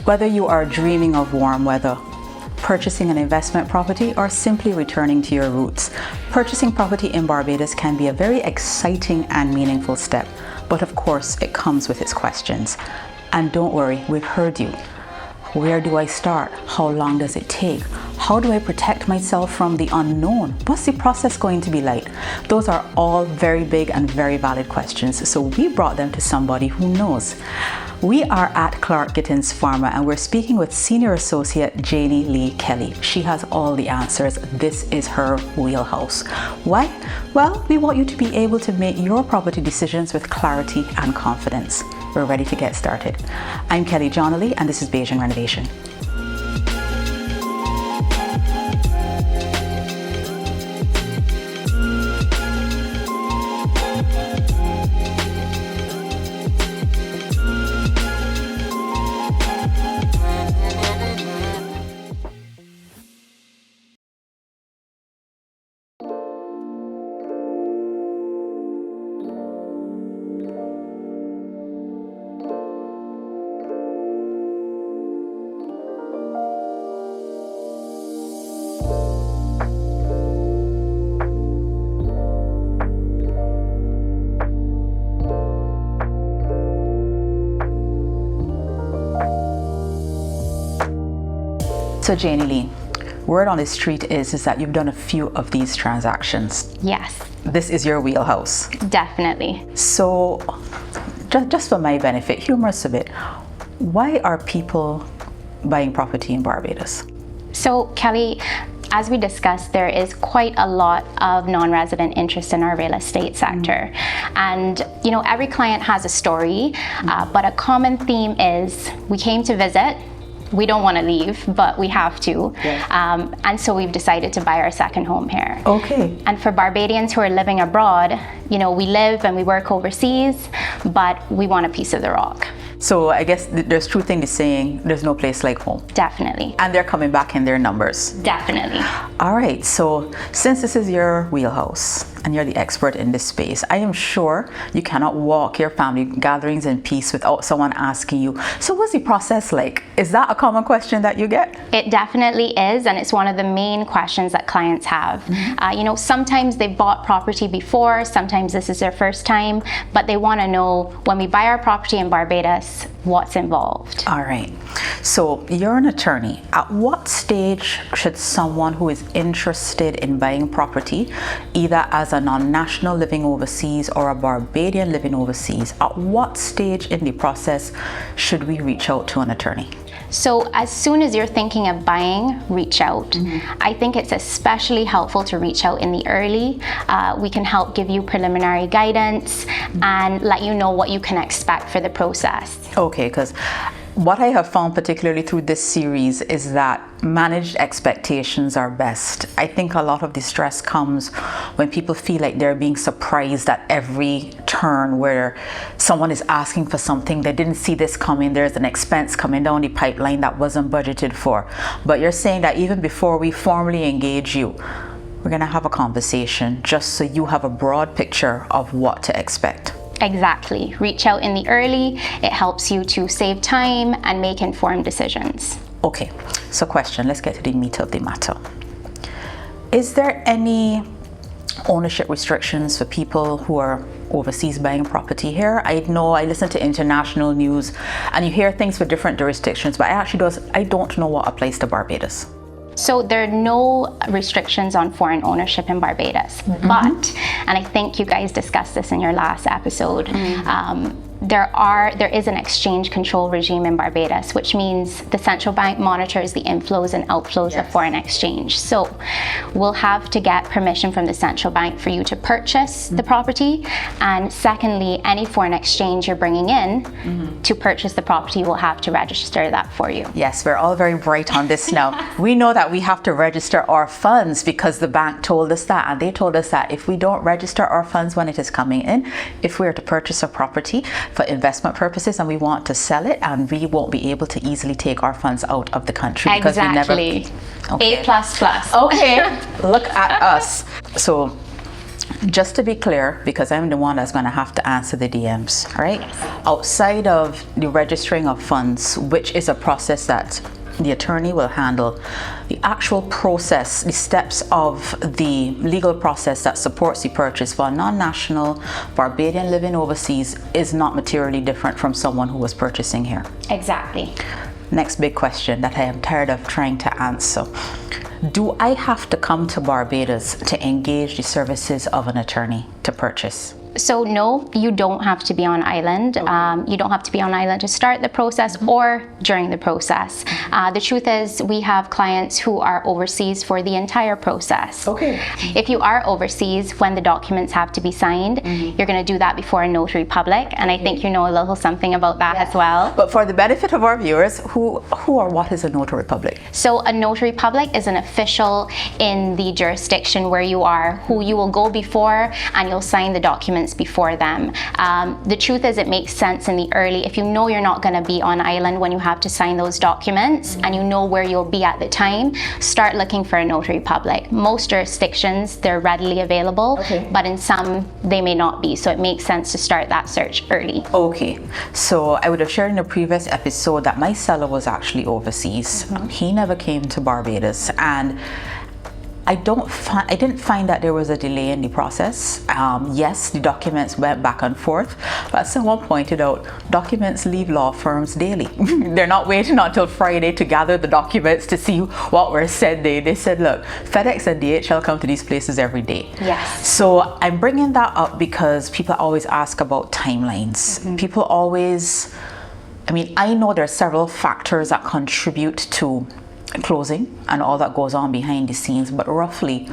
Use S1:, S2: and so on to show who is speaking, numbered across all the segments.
S1: Whether you are dreaming of warm weather, purchasing an investment property, or simply returning to your roots, purchasing property in Barbados can be a very exciting and meaningful step. But of course, it comes with its questions. And don't worry, we've heard you. Where do I start? How long does it take? How do I protect myself from the unknown? What's the process going to be like? Those are all very big and very valid questions. So we brought them to somebody who knows. We are at Clarke Gittens Farmer and we're speaking with Senior Associate Janielee Kelly. She has all the answers. This is her wheelhouse. Why? Well, we want you to be able to make your property decisions with clarity and confidence. We're ready to get started. I'm Kelly Janielee and this is Bajan Renovation. So Janielee, word on the street is that you've done a few of these transactions.
S2: Yes.
S1: This is your wheelhouse.
S2: Definitely.
S1: So just for my benefit, humor us a bit. Why are people buying property in Barbados?
S2: So Kelly, as we discussed, there is quite a lot of non-resident interest in our real estate sector. And you know, every client has a story, but a common theme is we came to visit, we don't want to leave, but we have to. Yeah. And so we've decided to buy our second home here.
S1: Okay.
S2: And for Barbadians who are living abroad, you know, we live and we work overseas, but we want a piece of the rock.
S1: So I guess there's truth in the saying, there's no place like home.
S2: Definitely.
S1: And they're coming back in their numbers.
S2: Definitely.
S1: All right, so since this is your wheelhouse and you're the expert in this space, I am sure you cannot walk your family gatherings in peace without someone asking you, so what's the process like? Is that a common question that you get?
S2: It definitely is, and it's one of the main questions that clients have. You know, sometimes they've bought property before, sometimes this is their first time, but they want to know, when we buy our property in Barbados, what's involved.
S1: All right, so you're an attorney. At what stage should someone who is interested in buying property, either as a non-national living overseas or a Barbadian living overseas, at what stage in the process should we reach out to an attorney?
S2: So as soon as you're thinking of buying, reach out. I think it's especially helpful to reach out in the early. We can help give you preliminary guidance and let you know what you can expect for the process. Okay,
S1: because what I have found particularly through this series is that managed expectations are best. I think a lot of the stress comes when people feel like they're being surprised at every turn, where someone is asking for something, they didn't see this coming, there's an expense coming down the pipeline that wasn't budgeted for. But you're saying that even before we formally engage you, we're going to have a conversation just so you have a broad picture of what to expect.
S2: Exactly. Reach out in the early. It helps you to save time and make informed decisions.
S1: Okay, so question, let's get to the meat of the matter. Is there any ownership restrictions for people who are overseas buying property here? I know I listen to international news and you hear things for different jurisdictions, but I don't know what applies to Barbados.
S2: So there are no restrictions on foreign ownership in Barbados, but, and I think you guys discussed this in your last episode, there is an exchange control regime in Barbados, which means the central bank monitors the inflows and outflows of foreign exchange. So we'll have to get permission from the central bank for you to purchase the property. And secondly, any foreign exchange you're bringing in to purchase the property, we'll have to register that for you.
S1: Yes, we're all very bright on this now. We know that we have to register our funds because the bank told us that, and they told us that if we don't register our funds when it is coming in, if we're to purchase a property for investment purposes and we want to sell it, and we won't be able to easily take our funds out of the country because we never.
S2: Okay. A++.
S1: Okay, look at us. So Just to be clear, because I'm the one that's going to have to answer the DMs, right?
S2: Yes.
S1: Outside of the registering of funds, which is a process that the attorney will handle, the actual process, the steps of the legal process that supports the purchase for a non-national Barbadian living overseas is not materially different from someone who was purchasing here.
S2: Exactly.
S1: Next big question that I am tired of trying to answer. Do I have to come to Barbados to engage the services of an attorney to purchase?
S2: So no, you don't have to be on island. You don't have to be on island to start the process or during the process. The truth is we have clients who are overseas for the entire process.
S1: Okay.
S2: If you are overseas, when the documents have to be signed, you're going to do that before a notary public. And I think you know a little something about that as well.
S1: But for the benefit of our viewers, who or what is a notary public?
S2: So a notary public is an official in the jurisdiction where you are, who you will go before and you'll sign the documents before them. The truth is it makes sense in the early, if you know you're not going to be on island when you have to sign those documents and you know where you'll be at the time, start looking for a notary public. Most jurisdictions, they're readily available, but in some, they may not be. So it makes sense to start that search early.
S1: Okay, so I would have shared in a previous episode that my seller was actually overseas. He never came to Barbados, and I didn't find that there was a delay in the process. Yes, the documents went back and forth, but someone pointed out documents leave law firms daily. They're not waiting until Friday to gather the documents to see what were said there. They said, look, FedEx and DHL come to these places every day.
S2: Yes.
S1: So I'm bringing that up because people always ask about timelines. People always, I know there are several factors that contribute to closing and all that goes on behind the scenes, but roughly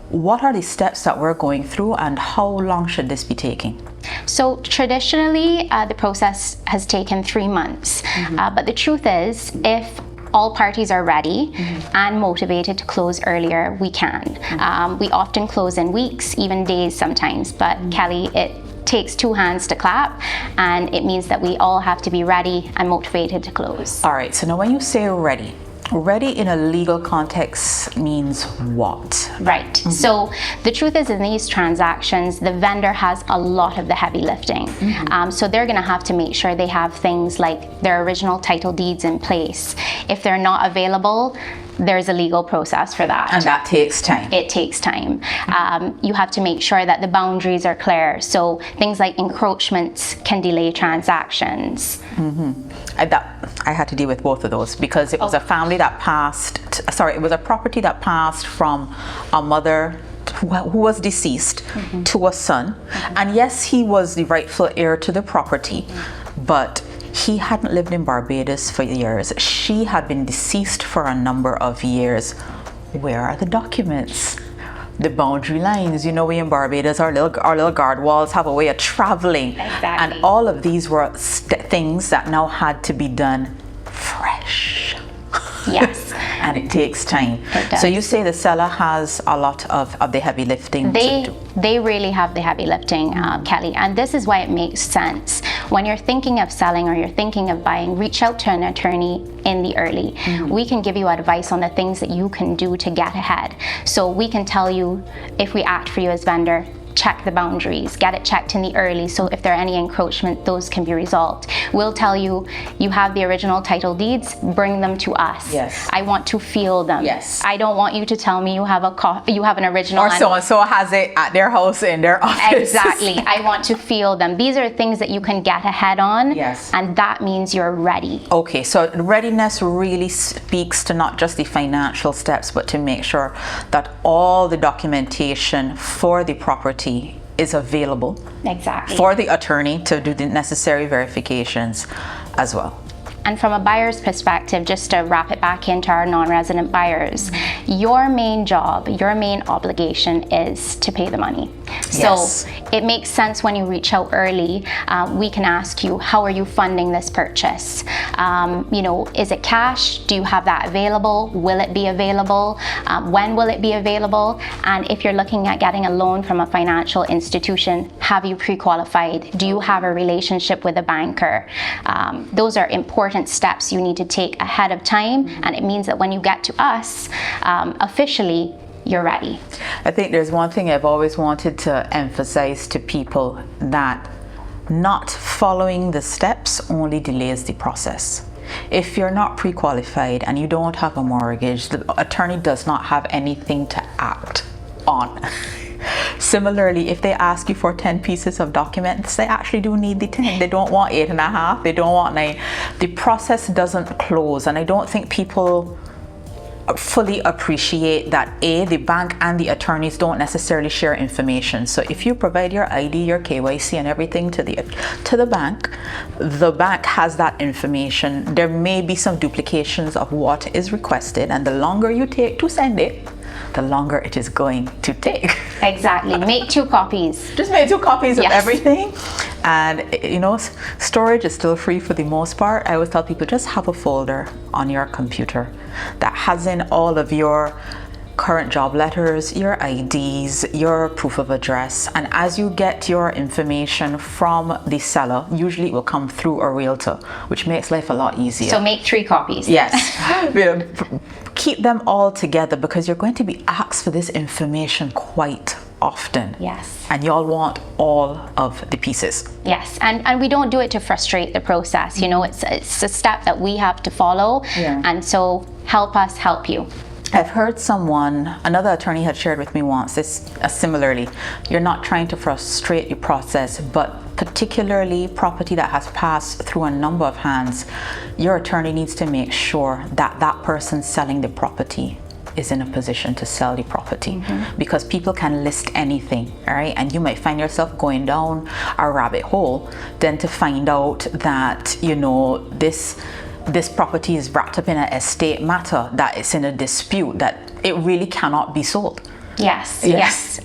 S1: what are the steps that we're going through and how long should this be taking?
S2: So traditionally the process has taken 3 months, but the truth is if all parties are ready and motivated to close earlier, we can. We often close in weeks, even days sometimes, but Kelly, it takes 2 hands to clap, and it means that we all have to be ready and motivated to close.
S1: All right, so now when you say ready in a legal context means what?
S2: Right. So the truth is in these transactions, the vendor has a lot of the heavy lifting. So they're going to have to make sure they have things like their original title deeds in place. If they're not available, there's a legal process for that.
S1: And that takes time.
S2: It takes time. You have to make sure that the boundaries are clear. So things like encroachments can delay transactions.
S1: I had to deal with both of those because it was a family that passed, it was a property that passed from a mother who was deceased to a son. And yes, he was the rightful heir to the property, but he hadn't lived in Barbados for years. She had been deceased for a number of years. Where are the documents? The boundary lines, we in Barbados, our little guard walls have a way of traveling.
S2: Exactly.
S1: And all of these were things that now had to be done fresh.
S2: Yes.
S1: And it takes time.
S2: It does.
S1: So you say the seller has a lot of the heavy lifting to do.
S2: They really have the heavy lifting, Kelly, and this is why it makes sense. When you're thinking of selling or you're thinking of buying, reach out to an attorney in the early. We can give you advice on the things that you can do to get ahead. So we can tell you if we act for you as vendor, check the boundaries, get it checked in the early, so if there are any encroachment, those can be resolved. We'll tell you, you have the original title deeds, bring them to us.
S1: Yes.
S2: I want to feel them.
S1: Yes.
S2: I don't want you to tell me you have an original.
S1: Or so-and-so has it at their house, in their office.
S2: Exactly. I want to feel them. These are things that you can get ahead on.
S1: Yes.
S2: And that means you're ready.
S1: Okay, so readiness really speaks to not just the financial steps, but to make sure that all the documentation for the property is available.
S2: Exactly.
S1: For the attorney to do the necessary verifications as well.
S2: And from a buyer's perspective, just to wrap it back into our non-resident buyers, your main job, your main obligation is to pay the money.
S1: Yes.
S2: So it makes sense when you reach out early. We can ask you, how are you funding this purchase? Is it cash? Do you have that available? Will it be available? When will it be available? And if you're looking at getting a loan from a financial institution, have you pre-qualified? Do you have a relationship with a banker? Those are important steps you need to take ahead of time, and it means that when you get to us officially, you're ready.
S1: I think there's one thing I've always wanted to emphasize to people, that not following the steps only delays the process. If you're not pre-qualified and you don't have a mortgage, the attorney does not have anything to act on. Similarly, if they ask you for 10 pieces of documents, they actually do need the 10. They don't want 8.5, they don't want 9. The process doesn't close, and I don't think people fully appreciate that the bank and the attorneys don't necessarily share information. So if you provide your ID, your KYC and everything to the bank has that information. There may be some duplications of what is requested, and the longer you take to send it, the longer it is going to take.
S2: Exactly. Make 2 copies.
S1: Just make 2 copies of everything. And storage is still free for the most part. I always tell people, just have a folder on your computer that has in all of your current job letters, your IDs, your proof of address. And as you get your information from the seller, usually it will come through a realtor, which makes life a lot easier.
S2: So make 3 copies.
S1: Yes. Keep them all together, because you're going to be asked for this information quite often.
S2: Yes.
S1: And y'all want all of the pieces.
S2: Yes, and we don't do it to frustrate the process. It's a step that we have to follow.
S1: Yeah.
S2: And so help us help you.
S1: I've heard another attorney had shared with me once, similarly, you're not trying to frustrate your process, but particularly property that has passed through a number of hands, your attorney needs to make sure that that person selling the property is in a position to sell the property, because people can list anything, all right? And you might find yourself going down a rabbit hole then to find out that, this property is wrapped up in an estate matter, that it's in a dispute, that it really cannot be sold.
S2: Yes.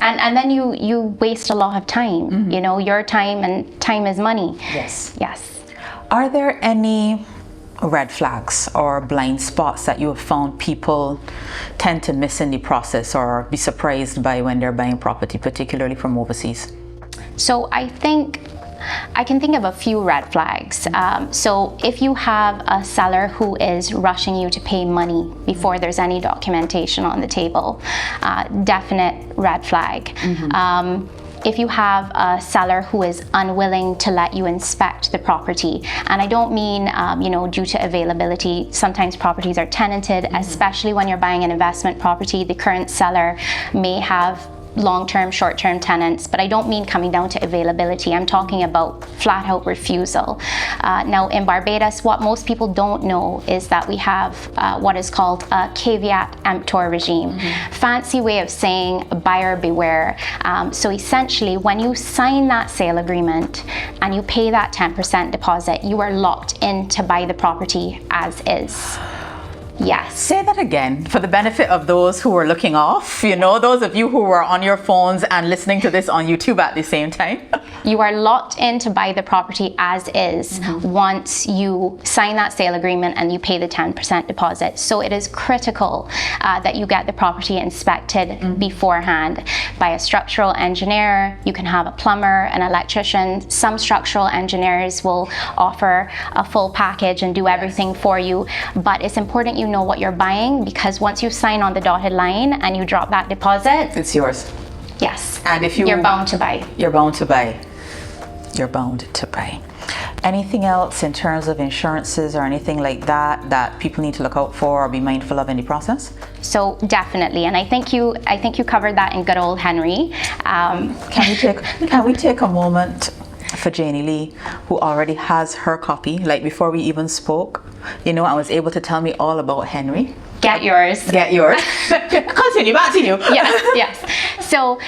S2: And then you waste a lot of time, your time, and time is money.
S1: Yes.
S2: Are
S1: there any red flags or blind spots that you have found people tend to miss in the process or be surprised by when they're buying property, particularly from overseas?
S2: So I can think of a few red flags. So if you have a seller who is rushing you to pay money before there's any documentation on the table, definite red flag. If you have a seller who is unwilling to let you inspect the property, and I don't mean, due to availability. Sometimes properties are tenanted, especially when you're buying an investment property. The current seller may have long-term, short-term tenants, but I don't mean coming down to availability. I'm talking about flat-out refusal. Now in Barbados, what most people don't know is that we have what is called a caveat emptor regime. Fancy way of saying buyer beware. So essentially, when you sign that sale agreement and you pay that 10% deposit, you are locked in to buy the property as is. Yes.
S1: Say that again for the benefit of those who are looking off, those of you who are on your phones and listening to this on YouTube at the same time.
S2: You are locked in to buy the property as is once you sign that sale agreement and you pay the 10% deposit. So it is critical that you get the property inspected beforehand by a structural engineer. You can have a plumber, an electrician. Some structural engineers will offer a full package and do everything for you, but it's important you know what you're buying, because once you sign on the dotted line and you drop that deposit,
S1: it's yours.
S2: Yes.
S1: And if
S2: you're bound to buy.
S1: You're bound to buy. You're bound to buy. Anything else in terms of insurances or anything like that people need to look out for or be mindful of in the process?
S2: So definitely, and I think you covered that in good old Henry.
S1: Can we take a moment for Janie Lee, who already has her copy, like before we even spoke, and was able to tell me all about Henry.
S2: Get yours.
S1: Continue, back to you.
S2: Yes. So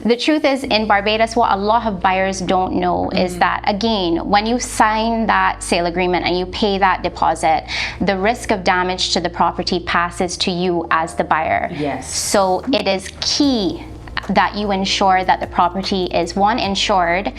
S2: the truth is, in Barbados, what a lot of buyers don't know is that, again, when you sign that sale agreement and you pay that deposit, the risk of damage to the property passes to you as the buyer.
S1: Yes.
S2: So it is key that you ensure that the property is, one, insured,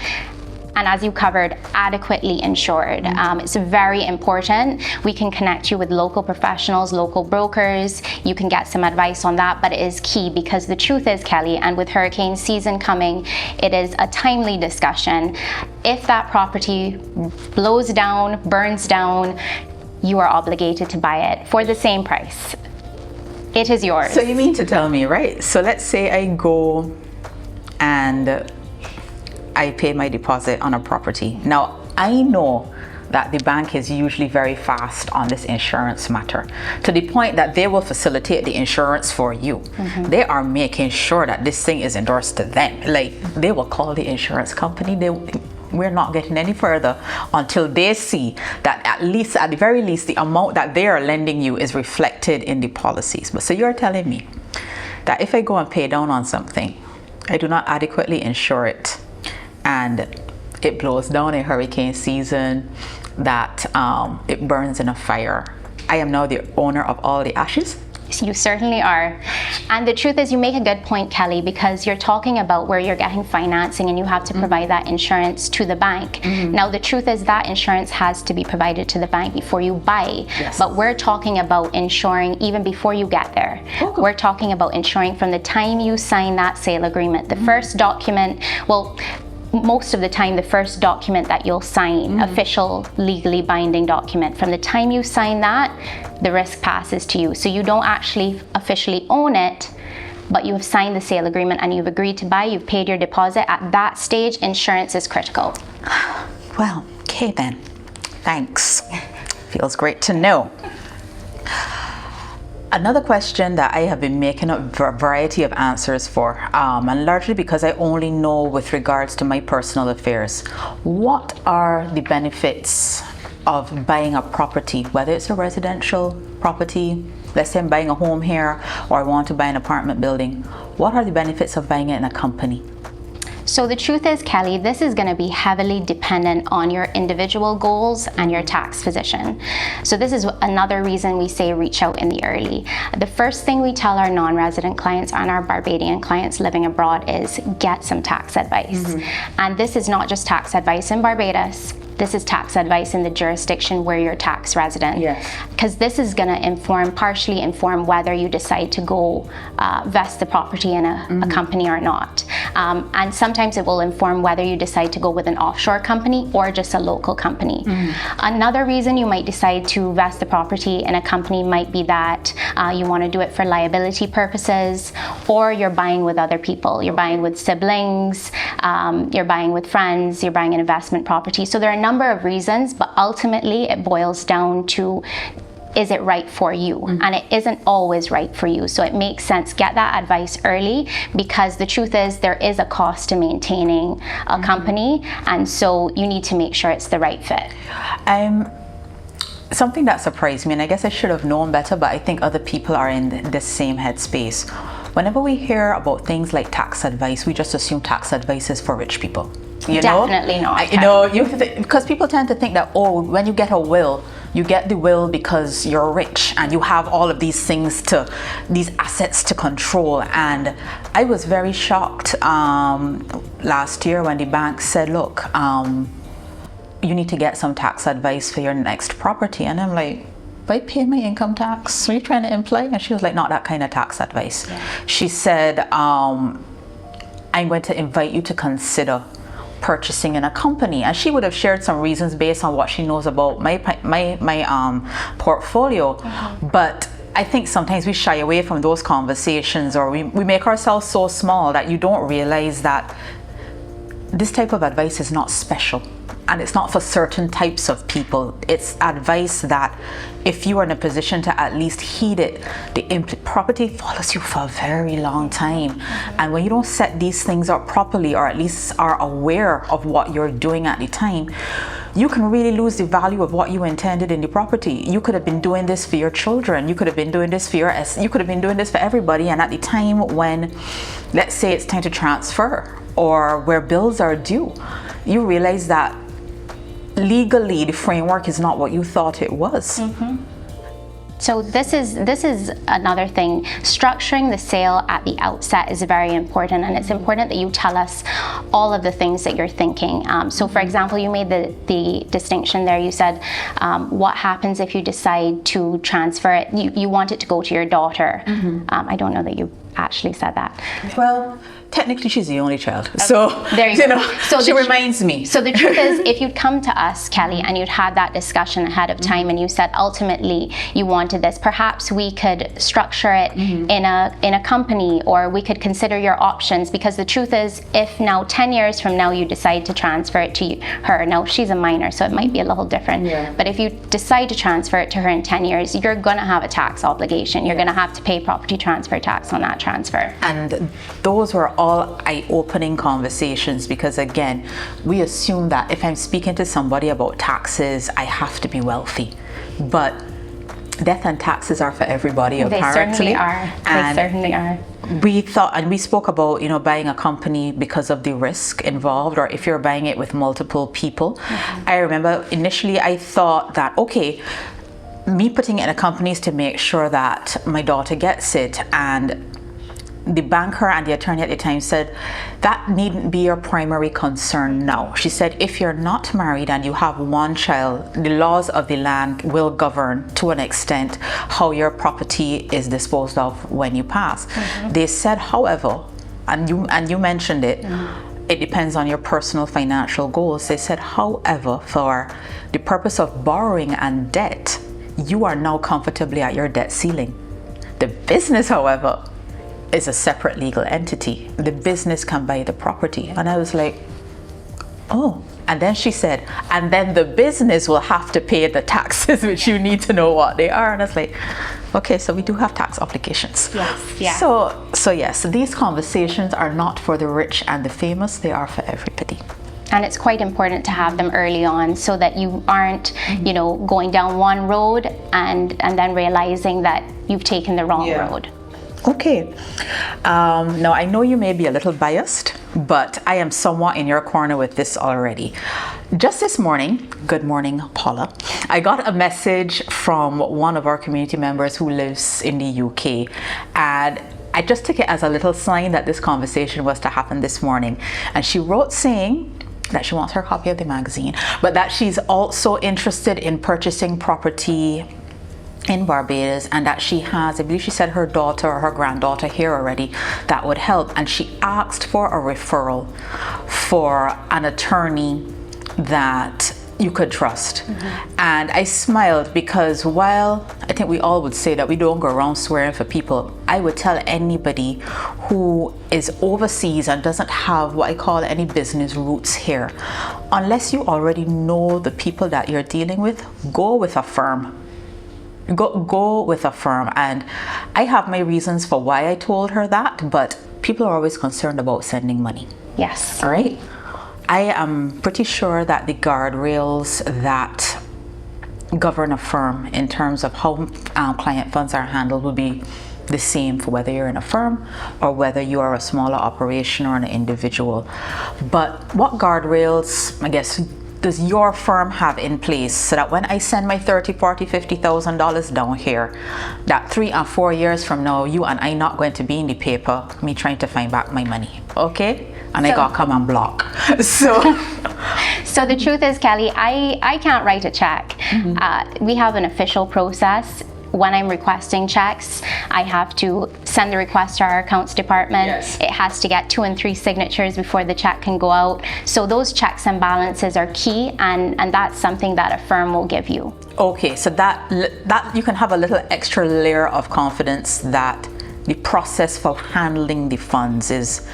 S2: and as you covered, adequately insured. It's very important. We can connect you with local professionals, local brokers. You can get some advice on that, but it is key, because the truth is, Kelly, and with hurricane season coming, it is a timely discussion. If that property blows down, burns down, you are obligated to buy it for the same price. It is yours.
S1: So you mean to tell me, right? So let's say I go and I pay my deposit on a property. Now, I know that the bank is usually very fast on this insurance matter, to the point that they will facilitate the insurance for you. They are making sure that this thing is endorsed to them. Like, they will call the insurance company. We're not getting any further until they see that at the very least, the amount that they are lending you is reflected in the policies. But so you're telling me that if I go and pay down on something, I do not adequately insure it, and it blows down in hurricane season, that it burns in a fire, I am now the owner of all the ashes?
S2: You certainly are. And the truth is, you make a good point, Kelly, because you're talking about where you're getting financing and you have to provide that insurance to the bank. Now, the truth is that insurance has to be provided to the bank before you buy.
S1: Yes.
S2: But we're talking about insuring even before you get there.
S1: Okay.
S2: We're talking about insuring from the time you sign that sale agreement. The first document, well, most of the time, the first document that you'll sign, official, legally binding document, from the time you sign that, the risk passes to you. So you don't actually officially own it, but you have signed the sale agreement and you've agreed to buy, you've paid your deposit. At that stage, insurance is critical.
S1: Well, okay then. Thanks. Feels great to know. Another question that I have been making a variety of answers for, and largely because I only know with regards to my personal affairs. What are the benefits of buying a property, whether it's a residential property, let's say I'm buying a home here, or I want to buy an apartment building. What are the benefits of buying it in a company?
S2: So the truth is, Kelly, this is going to be heavily dependent on your individual goals and your tax position. So this is another reason we say reach out in the early. The first thing we tell our non-resident clients and our Barbadian clients living abroad is get some tax advice. And this is not just tax advice in Barbados. This is tax advice in the jurisdiction where you're tax resident.
S1: Yes.
S2: Because this is going to partially inform whether you decide to go vest the property in a company or not. And sometimes it will inform whether you decide to go with an offshore company or just a local company. Another reason you might decide to vest the property in a company might be that you want to do it for liability purposes, or you're buying with other people. You're buying with siblings, you're buying with friends, you're buying an investment property. So there are a number of reasons, but ultimately it boils down to, is it right for you? And it isn't always right for you. So it makes sense, get that advice early, because the truth is there is a cost to maintaining a company, and so you need to make sure it's the right fit.
S1: Something that surprised me, and I guess I should have known better, but I think other people are in the same headspace. Whenever we hear about things like tax advice, we just assume tax advice is for rich people.
S2: Definitely not.
S1: Because people tend to think that, oh, when you get a will, you get the will because you're rich and you have all of these assets to control. And I was very shocked last year when the bank said, look, you need to get some tax advice for your next property. And I'm like, if I pay my income tax, what are you trying to imply? And she was like, not that kind of tax advice. Yeah. She said, I'm going to invite you to consider purchasing in a company. And she would have shared some reasons based on what she knows about my portfolio. But I think sometimes we shy away from those conversations, or we make ourselves so small that you don't realize that this type of advice is not special. And it's not for certain types of people. It's advice that if you are in a position to at least heed it, the property follows you for a very long time. And when you don't set these things up properly, or at least are aware of what you're doing at the time, you can really lose the value of what you intended in the property. You could have been doing this for your children. You could have been doing this for you could have been doing this for everybody. And at the time when, let's say it's time to transfer, or where bills are due, you realize that legally the framework is not what you thought it was.
S2: So this is another thing. Structuring the sale at the outset is very important, and it's important that you tell us all of the things that you're thinking. So for example, you made the distinction there. You said, what happens if you decide to transfer it? You want it to go to your daughter. I don't know that you actually said that.
S1: Well, technically she's the only child, so
S2: there you go. So
S1: she reminds me.
S2: So the truth is, if you'd come to us, Kelly, and you'd had that discussion ahead of time, and you said ultimately you wanted this, perhaps we could structure it in a company, or we could consider your options. Because the truth is, if now 10 years from now you decide to transfer it to her, now she's a minor, so it might be a little different. Yeah. But if you decide to transfer it to her in 10 years, you're going to have a tax obligation. You're going to have to pay property transfer tax on that transfer.
S1: And those were all eye-opening conversations, because again, we assume that if I'm speaking to somebody about taxes, I have to be wealthy. But death and taxes are for everybody, apparently.
S2: They certainly are. They certainly are.
S1: We thought, and we spoke about, buying a company because of the risk involved, or if you're buying it with multiple people. I remember initially I thought that, okay, me putting it in a company is to make sure that my daughter gets it, and the banker and the attorney at the time said that needn't be your primary concern now. She said, if you're not married and you have one child, the laws of the land will govern to an extent how your property is disposed of when you pass. They said, however, and you mentioned it, it depends on your personal financial goals. They said, however, for the purpose of borrowing and debt, you are now comfortably at your debt ceiling. The business, however, is a separate legal entity. The business can buy the property. And I was like, oh. And then she said, and then the business will have to pay the taxes, which you need to know what they are. And I was like, okay, so we do have tax obligations.
S2: Yes, yeah.
S1: So yes, these conversations are not for the rich and the famous, they are for everybody.
S2: And it's quite important to have them early on, so that you aren't, going down one road and then realizing that you've taken the wrong road.
S1: Okay. Now I know you may be a little biased, but I am somewhat in your corner with this already. Just this morning, good morning, Paula, I got a message from one of our community members who lives in the UK, and I just took it as a little sign that this conversation was to happen this morning. And she wrote saying that she wants her copy of the magazine, but that she's also interested in purchasing property in Barbados, and that she has, I believe she said, her daughter or her granddaughter here already that would help. And she asked for a referral for an attorney that you could trust. And I smiled, because while I think we all would say that we don't go around swearing for people, I would tell anybody who is overseas and doesn't have what I call any business roots here, unless you already know the people that you're dealing with, go with a firm. Go with a firm. And I have my reasons for why I told her that, but people are always concerned about sending money.
S2: Yes.
S1: All right. I am pretty sure that the guardrails that govern a firm in terms of how client funds are handled will be the same for whether you're in a firm or whether you are a smaller operation or an individual. But what guardrails, I guess, does your firm have in place so that when I send my $30,000, $40,000, $50,000 down here, that 3 and 4 years from now, you and I not going to be in the paper, me trying to find back my money, okay? And I gotta come and block. So
S2: the truth is, Kelly, I can't write a check. We have an official process. When I'm requesting checks, I have to send the request to our accounts department. Yes. It has to get 2 and 3 signatures before the check can go out. So those checks and balances are key, and that's something that a firm will give you. Okay, so that you can have a little extra layer of confidence that the process for handling the funds is,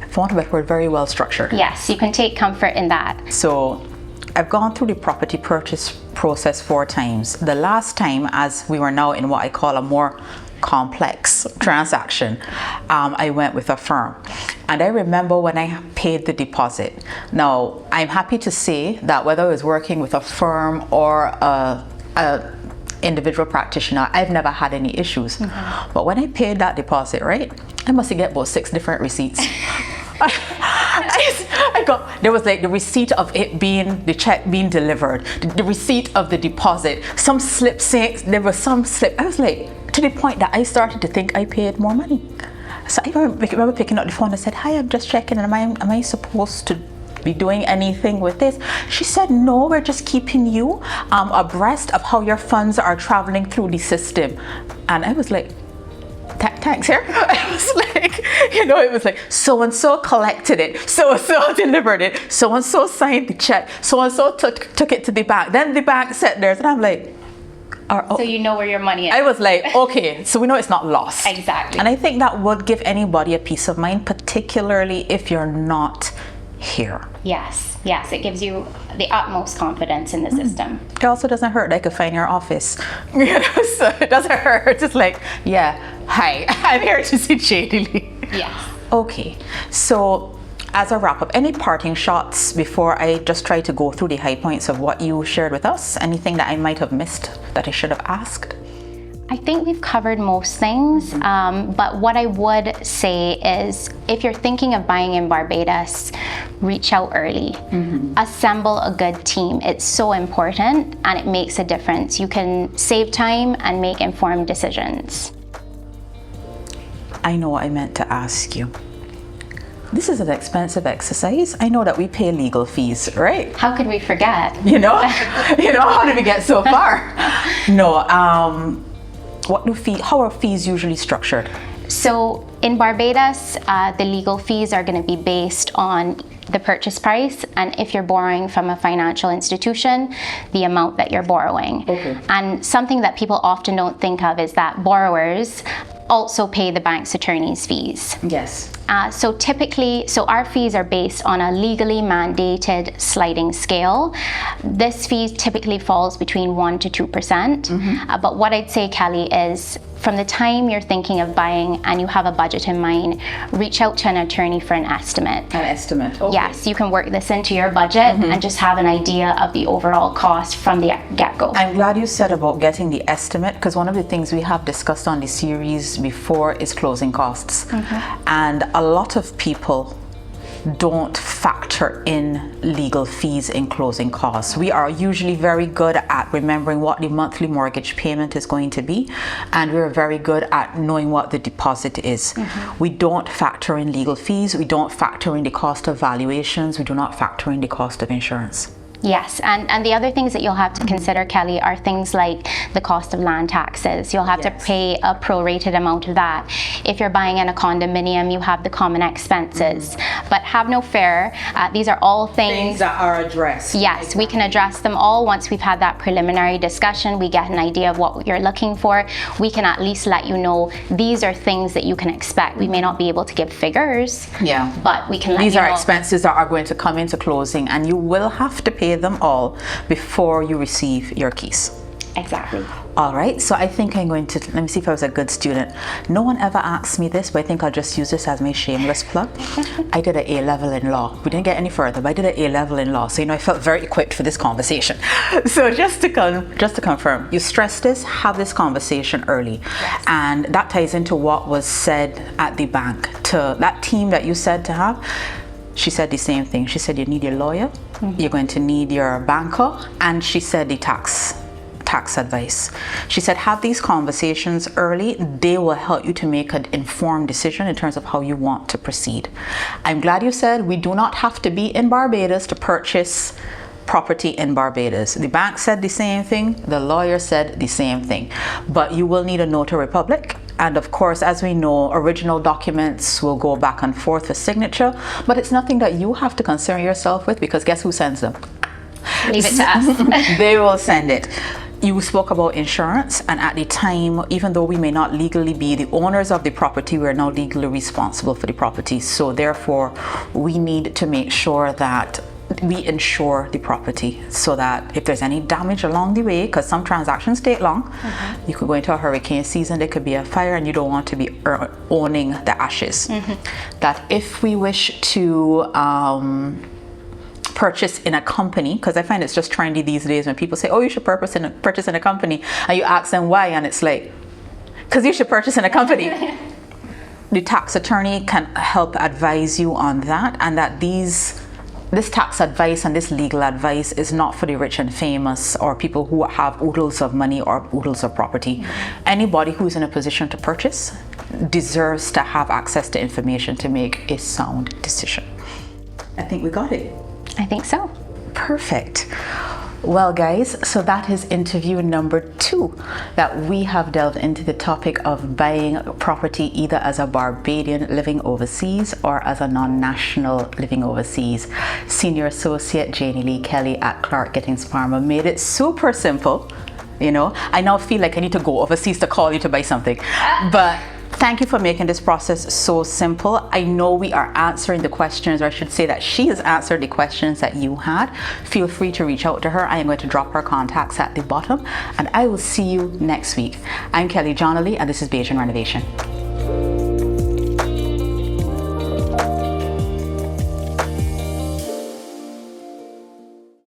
S2: for want of a better word, very well structured. Yes, you can take comfort in that. So I've gone through the property purchase process 4 times. The last time, as we were now in what I call a more complex transaction, I went with a firm. And I remember when I paid the deposit. Now, I'm happy to say that whether I was working with a firm or a individual practitioner, I've never had any issues. But when I paid that deposit, right, I must get about 6 different receipts. There was like the receipt of it being, the check being delivered, the receipt of the deposit, some slip saying, there was some slip. I was like, to the point that I started to think I paid more money. So I remember picking up the phone and said, hi, I'm just checking, am I supposed to be doing anything with this? She said, no, we're just keeping you abreast of how your funds are traveling through the system. And I was like,
S1: thanks here. I was like, it was like, so-and-so collected it, so-and-so delivered it, so-and-so signed the check, so-and-so took it to the bank. Then the bank said theirs, and I'm like,
S2: so you know where your money is.
S1: I was like, okay, so we know it's not lost.
S2: Exactly.
S1: And I think that would give anybody a peace of mind, particularly if you're not here.
S2: Yes, it gives you the utmost confidence in the system.
S1: It also doesn't hurt. I could find your office. So it doesn't hurt. Just like, yeah, hi, I'm here to see Janie Lee.
S2: Yes.
S1: Okay, so as a wrap up, any parting shots before I just try to go through the high points of what you shared with us? Anything that I might have missed that I should have asked?
S2: I think we've covered most things, but what I would say is if you're thinking of buying in Barbados, reach out early. Assemble a good team. It's so important and it makes a difference. You can save time and make informed decisions.
S1: I know what I meant to ask you. This is an expensive exercise. I know that we pay legal fees, right?
S2: How could we forget?
S1: How did we get so far? No, how are fees usually structured?
S2: So in Barbados, the legal fees are going to be based on the purchase price, and if you're borrowing from a financial institution, the amount that you're borrowing.
S1: Okay.
S2: And something that people often don't think of is that borrowers also pay the bank's attorney's fees.
S1: Yes.
S2: So typically, our fees are based on a legally mandated sliding scale. This fee typically falls between 1 to 2%. But what I'd say, Kelly, is from the time you're thinking of buying and you have a budget in mind, reach out to an attorney for an estimate.
S1: An estimate, okay.
S2: Yes, you can work this into your budget and just have an idea of the overall cost from the get-go.
S1: I'm glad you said about getting the estimate, because one of the things we have discussed on the series before is closing costs. And a lot of people don't factor in legal fees in closing costs. We are usually very good at remembering what the monthly mortgage payment is going to be, and we're very good at knowing what the deposit is. We don't factor in legal fees, we don't factor in the cost of valuations, we do not factor in the cost of insurance.
S2: Yes, and the other things that you'll have to consider, Kelly, are things like the cost of land taxes. You'll have to pay a prorated amount of that. If you're buying in a condominium, you have the common expenses. But have no fear, these are all things
S1: that are addressed.
S2: Yes, we can address them all once we've had that preliminary discussion. We get an idea of what you're looking for. We can at least let you know these are things that you can expect. We may not be able to give figures, but we can let
S1: these
S2: you
S1: are
S2: know.
S1: expenses that are going to come into closing, and you will have to pay them all before you receive your keys.
S2: Exactly.
S1: All right, so I think I'm going to, let me see if I was a good student. No one ever asked me this, but I think I'll just use this as my shameless plug. I did an A-level in law. We didn't get any further, but I did an A-level in law. So, I felt very equipped for this conversation. So just to confirm, you stress this, have this conversation early.
S2: Yes.
S1: And that ties into what was said at the bank. To that team that you said to have, she said the same thing. She said you need your lawyer, you're going to need your banker, and she said the tax advice. She said have these conversations early. They will help you to make an informed decision in terms of how you want to proceed. I'm glad you said we do not have to be in Barbados to purchase property in Barbados. The bank said the same thing, the lawyer said the same thing, but you will need a notary public. And of course, as we know, original documents will go back and forth for signature, but it's nothing that you have to concern yourself with, because guess who sends them?
S2: Leave it to us.
S1: They will send it. You spoke about insurance, and at the time, even though we may not legally be the owners of the property, we're now legally responsible for the property. So therefore, we need to make sure that we insure the property, so that if there's any damage along the way, because some transactions take long, you could go into a hurricane season, there could be a fire, and you don't want to be owning the ashes. That if we wish to purchase in a company, because I find it's just trendy these days when people say, oh, you should purchase in a company, and you ask them why, and it's like, because you should purchase in a company. The tax attorney can help advise you on that, and that this tax advice and this legal advice is not for the rich and famous or people who have oodles of money or oodles of property. Anybody who's in a position to purchase deserves to have access to information to make a sound decision. I think we got it.
S2: I think so.
S1: Perfect. Well, guys, so that is interview number 2 that we have delved into the topic of buying property either as a Barbadian living overseas or as a non-national living overseas. Senior Associate Janie Lee Kelly at Clarke Gittens Farmer made it super simple. You know, I now feel like I need to go overseas to call you to buy something, but thank you for making this process so simple. I know we are answering the questions, or I should say that she has answered the questions that you had. Feel free to reach out to her. I am going to drop her contacts at the bottom, and I will see you next week. I'm Kelly Janielee, and this is Bajan Renovation.